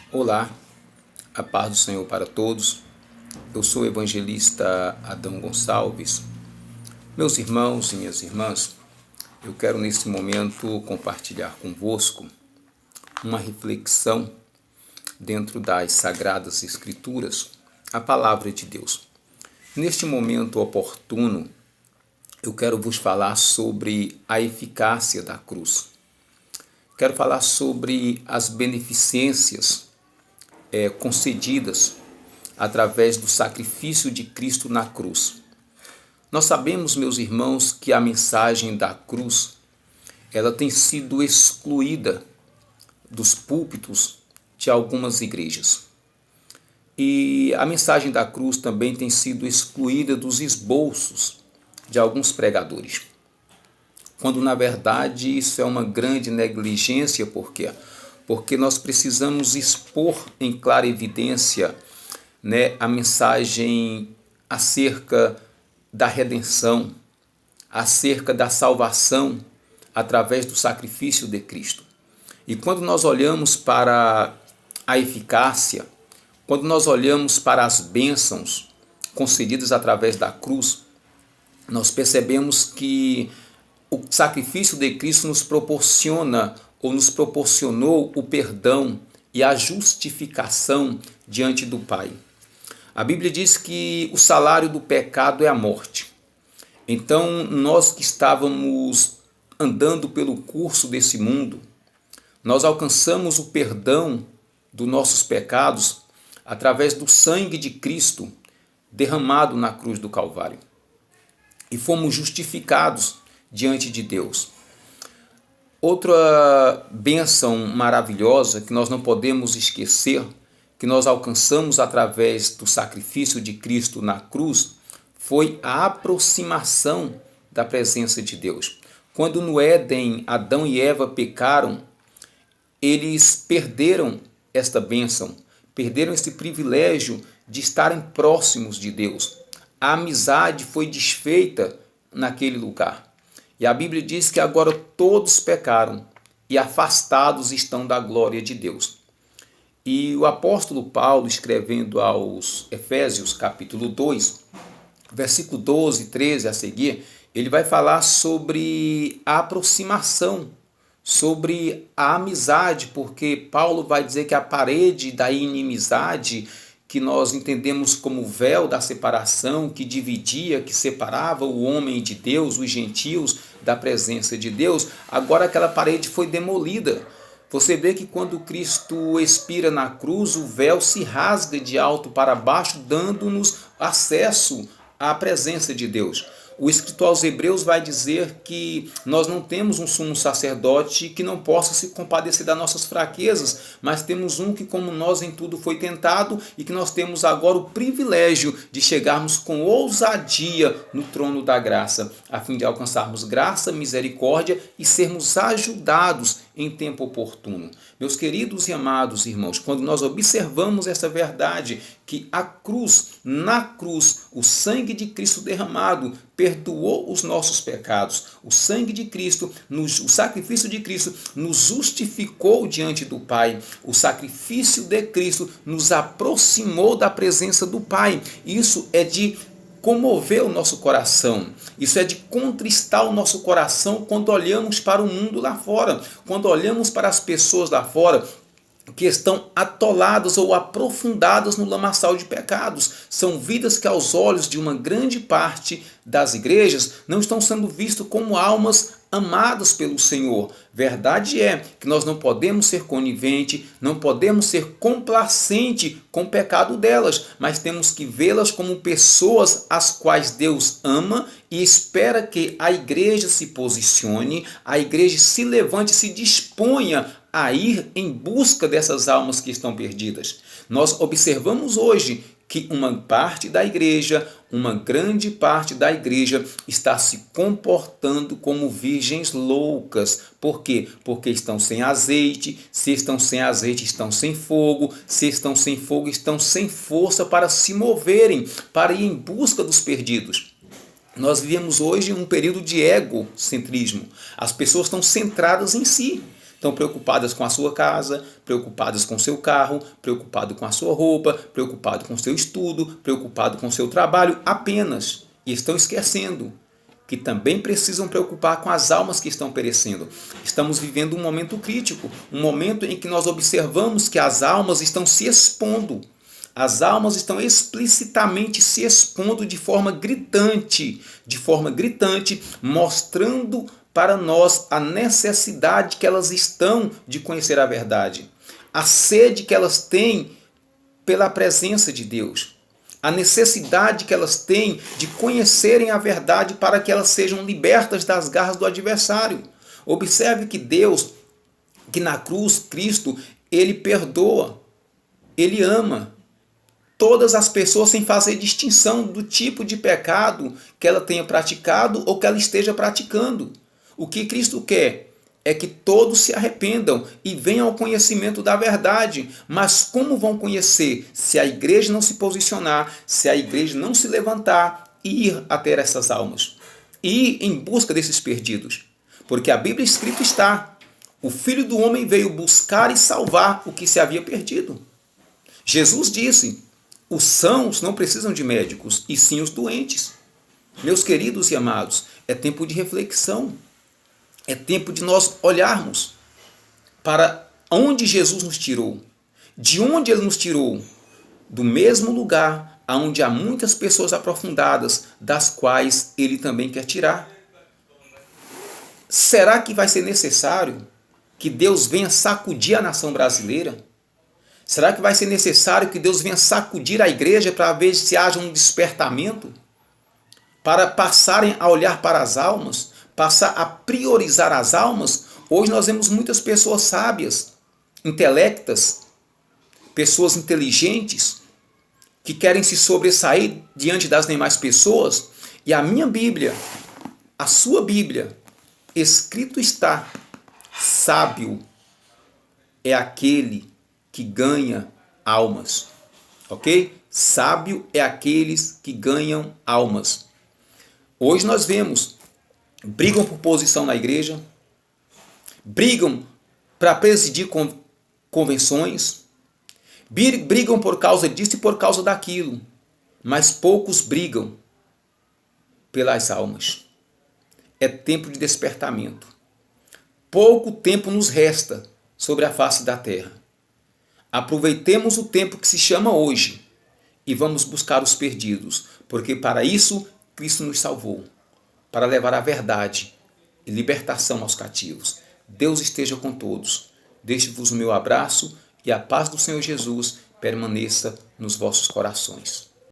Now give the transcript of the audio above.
Olá, a paz do Senhor para todos. Eu sou o evangelista Adão Gonçalves. Meus irmãos e minhas irmãs, eu quero nesse momento compartilhar convosco uma reflexão dentro das Sagradas Escrituras, a Palavra de Deus. Neste momento oportuno, eu quero vos falar sobre a eficácia da cruz. Quero falar sobre as beneficências concedidas através do sacrifício de Cristo na cruz. Nós sabemos, meus irmãos, que a mensagem da cruz ela tem sido excluída dos púlpitos de algumas igrejas. E a mensagem da cruz também tem sido excluída dos esboços de alguns pregadores. Quando, na verdade, isso é uma grande negligência, por quê? Porque nós precisamos expor em clara evidência a mensagem acerca da redenção, acerca da salvação através do sacrifício de Cristo. E quando nós olhamos para a eficácia, quando nós olhamos para as bênçãos concedidas através da cruz, nós percebemos que o sacrifício de Cristo nos proporciona ou nos proporcionou o perdão e a justificação diante do Pai. A Bíblia diz que o salário do pecado é a morte. Então, nós que estávamos andando pelo curso desse mundo, nós alcançamos o perdão dos nossos pecados através do sangue de Cristo derramado na cruz do Calvário. E fomos justificados diante de Deus. Outra bênção maravilhosa que nós não podemos esquecer, que nós alcançamos através do sacrifício de Cristo na cruz, foi a aproximação da presença de Deus. Quando no Éden Adão e Eva pecaram, eles perderam esta bênção, perderam esse privilégio de estarem próximos de Deus. A amizade foi desfeita naquele lugar. E a Bíblia diz que agora todos pecaram e afastados estão da glória de Deus. E o apóstolo Paulo, escrevendo aos Efésios, capítulo 2, versículo 12 e 13 a seguir, ele vai falar sobre a aproximação, sobre a amizade, porque Paulo vai dizer que a parede da inimizade, que nós entendemos como véu da separação, que dividia, que separava o homem de Deus, os gentios da presença de Deus, agora aquela parede foi demolida. Você vê que quando Cristo expira na cruz, o véu se rasga de alto para baixo, dando-nos acesso à presença de Deus. O escritor aos Hebreus vai dizer que nós não temos um sumo sacerdote que não possa se compadecer das nossas fraquezas, mas temos um que, como nós, em tudo foi tentado e que nós temos agora o privilégio de chegarmos com ousadia no trono da graça, a fim de alcançarmos graça, misericórdia e sermos ajudados em tempo oportuno. Meus queridos e amados irmãos, quando nós observamos essa verdade, que a cruz, na cruz, o sangue de Cristo derramado perdoou os nossos pecados. O sangue de Cristo, o sacrifício de Cristo nos justificou diante do Pai. O sacrifício de Cristo nos aproximou da presença do Pai. Isso é de comover o nosso coração. Isso é de contristar o nosso coração quando olhamos para o mundo lá fora, quando olhamos para as pessoas lá fora que estão atoladas ou aprofundadas no lamaçal de pecados. São vidas que aos olhos de uma grande parte das igrejas não estão sendo vistas como almas amadas pelo Senhor. Verdade é que nós não podemos ser conivente, não podemos ser complacente com o pecado delas, mas temos que vê-las como pessoas as quais Deus ama e espera que a igreja se posicione, a igreja se levante, se disponha a ir em busca dessas almas que estão perdidas. Nós observamos hoje que uma parte da igreja, uma grande parte da igreja está se comportando como virgens loucas. Por quê? Porque estão sem azeite, se estão sem azeite, estão sem fogo, se estão sem fogo, estão sem força para se moverem, para ir em busca dos perdidos. Nós vivemos hoje um período de egocentrismo. As pessoas estão centradas em si. Estão preocupadas com a sua casa, preocupadas com o seu carro, preocupado com a sua roupa, preocupado com o seu estudo, preocupado com o seu trabalho apenas. E estão esquecendo que também precisam preocupar com as almas que estão perecendo. Estamos vivendo um momento crítico, um momento em que nós observamos que as almas estão se expondo. As almas estão explicitamente se expondo de forma gritante, mostrando para nós a necessidade que elas estão de conhecer a verdade, a sede que elas têm pela presença de Deus, a necessidade que elas têm de conhecerem a verdade para que elas sejam libertas das garras do adversário. Observe que Deus, que na cruz, Cristo, Ele perdoa, Ele ama todas as pessoas sem fazer distinção do tipo de pecado que ela tenha praticado ou que ela esteja praticando. O que Cristo quer é que todos se arrependam e venham ao conhecimento da verdade. Mas como vão conhecer se a igreja não se posicionar, se a igreja não se levantar e ir até essas almas? Ir em busca desses perdidos. Porque a Bíblia escrita está: o Filho do Homem veio buscar e salvar o que se havia perdido. Jesus disse: os sãos não precisam de médicos, e sim os doentes. Meus queridos e amados, é tempo de reflexão. É tempo de nós olharmos para onde Jesus nos tirou. De onde Ele nos tirou? Do mesmo lugar onde há muitas pessoas aprofundadas, das quais Ele também quer tirar. Será que vai ser necessário que Deus venha sacudir a nação brasileira? Será que vai ser necessário que Deus venha sacudir a igreja para ver se haja um despertamento? Para passarem a olhar para as almas? Passar a priorizar as almas? Hoje nós vemos muitas pessoas sábias, intelectas, pessoas inteligentes, que querem se sobressair diante das demais pessoas. E a minha Bíblia, a sua Bíblia, escrito está: sábio é aquele que ganha almas. Ok? Sábio é aqueles que ganham almas. Hoje nós vemos, brigam por posição na igreja, brigam para presidir convenções, brigam por causa disso e por causa daquilo, mas poucos brigam pelas almas. É tempo de despertamento. Pouco tempo nos resta sobre a face da terra. Aproveitemos o tempo que se chama hoje e vamos buscar os perdidos, porque para isso Cristo nos salvou, para levar a verdade e libertação aos cativos. Deus esteja com todos. Deixo-vos o meu abraço e a paz do Senhor Jesus permaneça nos vossos corações.